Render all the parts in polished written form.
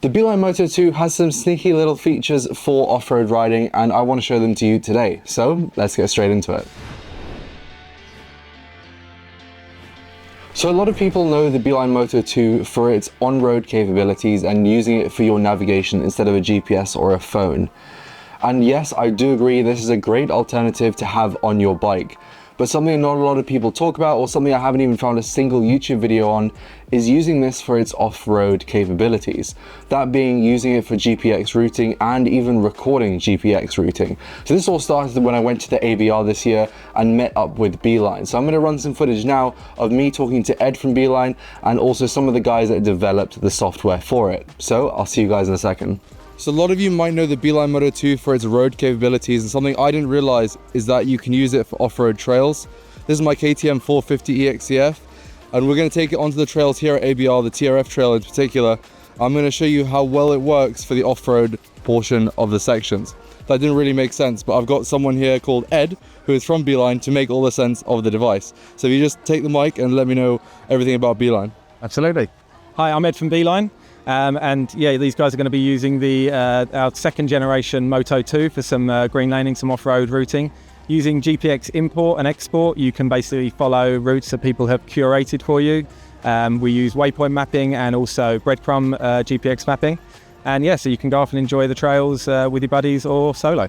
The Beeline Moto II has some sneaky little features for off-road riding, and I want to show them to you today. So let's get straight into it. So a lot of people know the Beeline Moto II for its on-road capabilities and using it for your navigation instead of a GPS or a phone. And yes, I do agree this is a great alternative to have on your bike. But something not a lot of people talk about, or something I haven't even found a single YouTube video on, is using this for its off-road capabilities. That being using it for GPX routing and even recording GPX routing. So this all started when I went to the ABR this year and met up with Beeline. So I'm going to run some footage now of me talking to Ed from Beeline and also some of the guys that developed the software for it. So I'll see you guys in a second. So a lot of you might know the Beeline Moto II for its road capabilities, and something I didn't realize is that you can use it for off-road trails. This is my KTM 450 EXCF, and we're going to take it onto the trails here at ABR, the TRF trail in particular. I'm going to show you how well it works for the off-road portion of the sections. That didn't really make sense, but I've got someone here called Ed, who is from Beeline, to make all the sense of the device. So if you just take the mic and let me know everything about Beeline. Absolutely. Hi, I'm Ed from Beeline. And yeah, these guys are going to be using our second generation Moto 2 for some green laning, some off-road routing. Using GPX import and export, you can basically follow routes that people have curated for you. We use waypoint mapping and also breadcrumb GPX mapping. And yeah, so you can go off and enjoy the trails with your buddies or solo.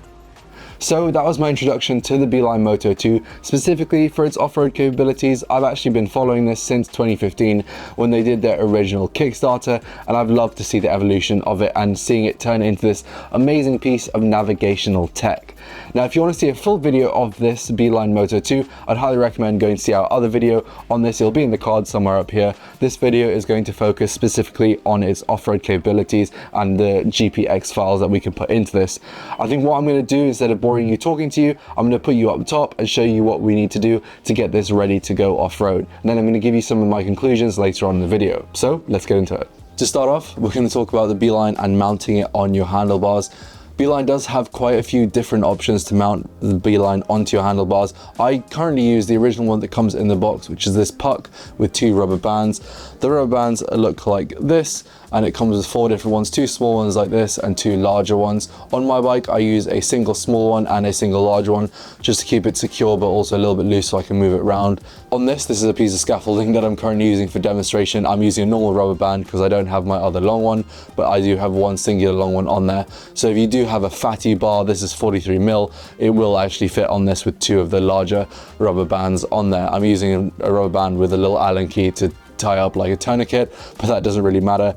So that was my introduction to the Beeline Moto 2, specifically for its off-road capabilities. I've actually been following this since 2015 when they did their original Kickstarter, and I've loved to see the evolution of it and seeing it turn into this amazing piece of navigational tech. Now, if you want to see a full video of this Beeline Moto 2, I'd highly recommend going to see our other video on this. It'll be in the card somewhere up here. This video is going to focus specifically on its off-road capabilities and the GPX files that we can put into this. I think what I'm going to do, instead of boring you talking to you, I'm going to put you up top and show you what we need to do to get this ready to go off-road. And then I'm going to give you some of my conclusions later on in the video. So let's get into it. To start off, we're going to talk about the Beeline and mounting it on your handlebars. Beeline does have quite a few different options to mount the Beeline onto your handlebars. I currently use the original one that comes in the box, which is this puck with 2 rubber bands. The rubber bands look like this, and it comes with 4 different ones, 2 small ones like this and 2 larger ones. On my bike, I use a single small one and a single larger one just to keep it secure, but also a little bit loose so I can move it around. On this is a piece of scaffolding that I'm currently using for demonstration. I'm using a normal rubber band because I don't have my other long one, but I do have one singular long one on there. So if you do have a fatty bar, this is 43mm, it will actually fit on this with 2 of the larger rubber bands on there. I'm using a rubber band with a little Allen key to tie up like a tourniquet, but that doesn't really matter.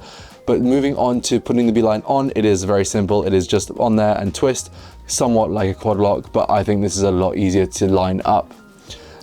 But moving on to putting the Beeline on, it is very simple. It is just on there and twist, somewhat like a quad lock, but I think this is a lot easier to line up.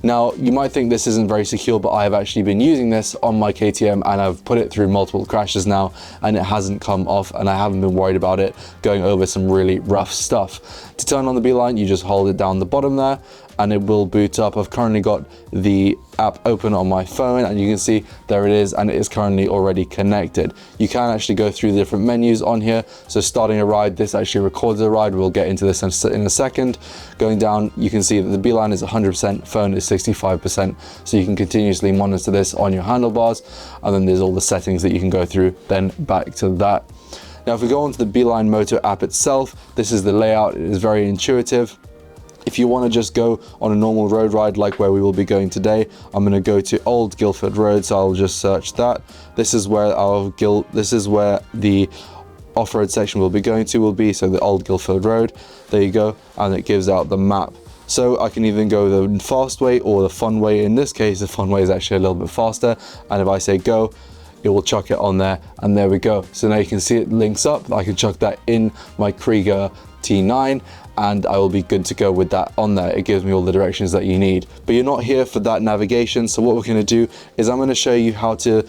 Now, you might think this isn't very secure, but I have actually been using this on my KTM and I've put it through multiple crashes now and it hasn't come off, and I haven't been worried about it going over some really rough stuff. To turn on the Beeline, you just hold it down the bottom there and it will boot up. I've currently got the app open on my phone and you can see there it is, and it is currently already connected. You can actually go through the different menus on here. So starting a ride, this actually records the ride. We'll get into this in a second. Going down, you can see that the Beeline is 100%, phone is 65%. So you can continuously monitor this on your handlebars. And then there's all the settings that you can go through, then back to that. Now, if we go onto the Beeline Moto app itself, this is the layout. It is very intuitive. If you want to just go on a normal road ride like where we will be going today, I'm going to go to Old Guildford Road, so I'll just search that. This is where the off-road section we'll be going to will be, so the Old Guildford Road. There you go, and it gives out the map. So I can either go the fast way or the fun way. In this case, the fun way is actually a little bit faster, and if I say go, it will chuck it on there, and there we go. So now you can see it links up. I can chuck that in my Krieger T9 and I will be good to go with that on there. It gives me all the directions that you need. But you're not here for that navigation, so what we're going to do is I'm going to show you how to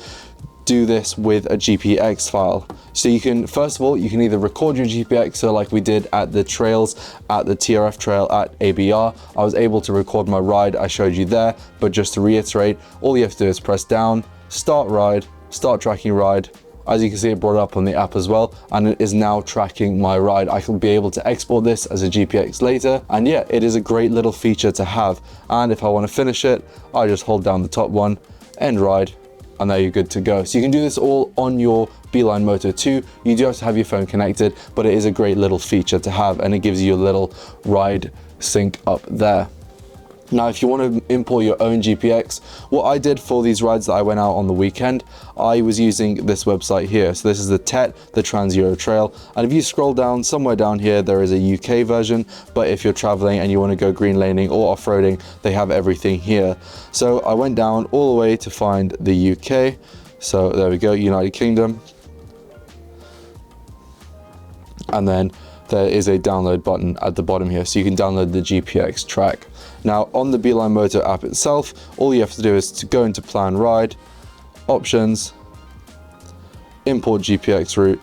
do this with a GPX file. So you can, first of all, you can either record your GPX, so like we did at the trails, at the TRF trail at ABR, I was able to record my ride, I showed you there, but just to reiterate, all you have to do is press down, start ride, start tracking ride. As you can see, it brought it up on the app as well, and it is now tracking my ride. I can be able to export this as a GPX later, and yeah, it is a great little feature to have. And if I want to finish it, I just hold down the top one, end ride, and there you're good to go. So you can do this all on your Beeline Moto 2. You do have to have your phone connected, but it is a great little feature to have, and it gives you a little ride sync up there. Now, if you want to import your own GPX, what I did for these rides that I went out on the weekend, I was using this website here. So this is the TET, the Trans-Euro Trail. And if you scroll down, somewhere down here, there is a UK version. But if you're traveling and you want to go green laning or off-roading, they have everything here. So I went down all the way to find the UK. So there we go, United Kingdom. And then there is a download button at the bottom here, so you can download the GPX track. Now, on the Beeline Moto app itself, all you have to do is to go into Plan Ride, Options, Import GPX Route,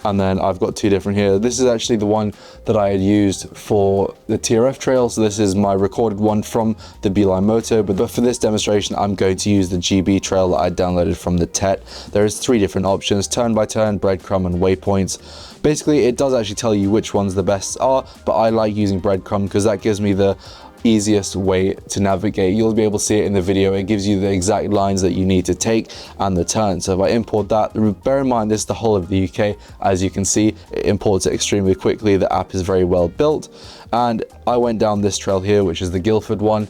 and then I've got two different here. This is actually the one that I had used for the TRF trail, so this is my recorded one from the Beeline Moto, but for this demonstration, I'm going to use the GB trail that I downloaded from the TET. There's three different options: turn by turn, breadcrumb, and waypoints. Basically, it does actually tell you which ones the best are, but I like using breadcrumb because that gives me the easiest way to navigate. You'll be able to see it in the video. It gives you the exact lines that you need to take and the turn. So if I import that, bear in mind this is the whole of the UK. As you can see, it imports it extremely quickly. The app is very well built, and I went down this trail here, which is the Guildford one,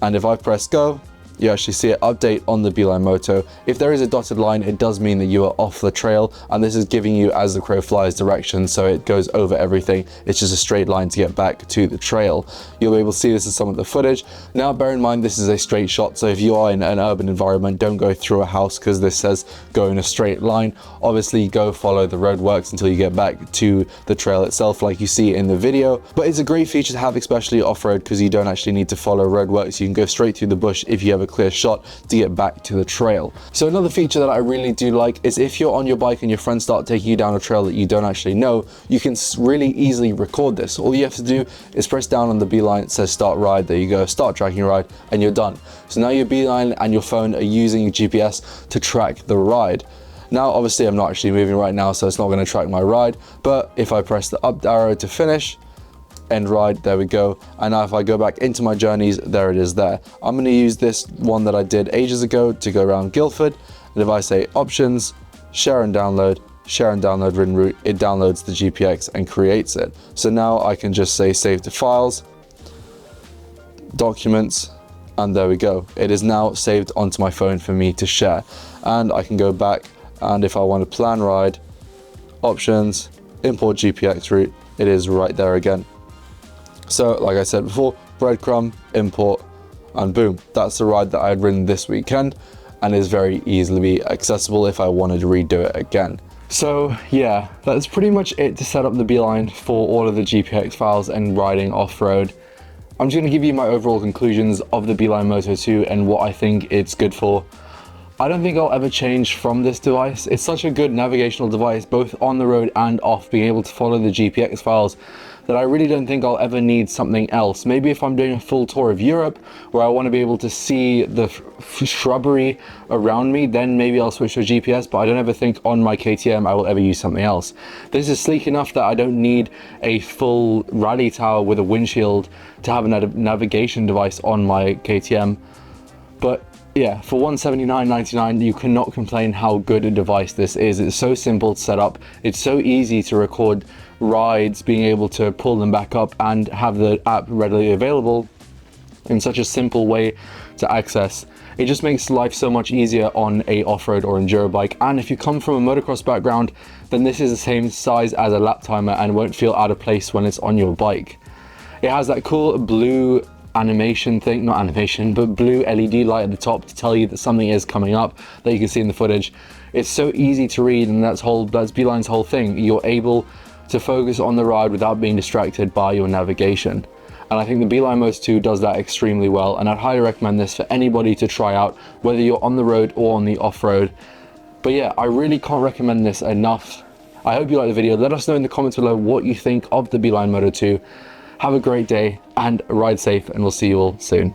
and if I press go, you actually see it update on the Beeline Moto. If there is a dotted line, it does mean that you are off the trail, and this is giving you as the crow flies directions, so it goes over everything. It's just a straight line to get back to the trail. You'll be able to see this in some of the footage. Now, bear in mind, this is a straight shot, so if you are in an urban environment, don't go through a house because this says go in a straight line. Obviously, go follow the roadworks until you get back to the trail itself, like you see in the video. But it's a great feature to have, especially off-road, because you don't actually need to follow roadworks. You can go straight through the bush if you have a clear shot to get back to the trail. So another feature that I really do like is if you're on your bike and your friends start taking you down a trail that you don't actually know, you can really easily record this. All you have to do is press down on the Beeline, it says start ride, there you go, start tracking ride, and you're done. So now your Beeline and your phone are using GPS to track the ride. Now, obviously I'm not actually moving right now, so it's not going to track my ride, but if I press the up arrow to finish, end ride, there we go. And now if I go back into my journeys, there it is there. I'm going to use this one that I did ages ago to go around Guildford, and if I say options, share and download written route, it downloads the GPX and creates it. So now I can just say save to files, documents, and there we go. It is now saved onto my phone for me to share, and I can go back, and if I want to plan ride, options, import GPX route, it is right there again. So like I said before, breadcrumb, import, and boom, that's the ride that I had ridden this weekend, and is very easily accessible if I wanted to redo it again. So yeah, that's pretty much it to set up the Beeline for all of the GPX files and riding off-road. I'm just going to give you my overall conclusions of the Beeline Moto 2 and what I think it's good for. I don't think I'll ever change from this device. It's such a good navigational device, both on the road and off, being able to follow the GPX files, that I really don't think I'll ever need something else. Maybe if I'm doing a full tour of Europe, where I want to be able to see the shrubbery around me, then maybe I'll switch to GPS, but I don't ever think on my KTM I will ever use something else. This is sleek enough that I don't need a full rally tower with a windshield to have a navigation device on my KTM. But yeah, for $179.99, you cannot complain how good a device this is. It's so simple to set up. It's so easy to record rides, being able to pull them back up and have the app readily available in such a simple way to access. It just makes life so much easier on a off-road or enduro bike. And if you come from a motocross background, then this is the same size as a lap timer and won't feel out of place when it's on your bike. It has that cool blue animation thing, not animation, but blue LED light at the top to tell you that something is coming up that you can see in the footage. It's so easy to read, and that's Beeline's whole thing. You're able to focus on the ride without being distracted by your navigation. And I think the Beeline Moto 2 does that extremely well, and I'd highly recommend this for anybody to try out, whether you're on the road or on the off-road. But yeah, I really can't recommend this enough. I hope you like the video. Let us know in the comments below what you think of the Beeline Moto 2. Have a great day and ride safe, and we'll see you all soon.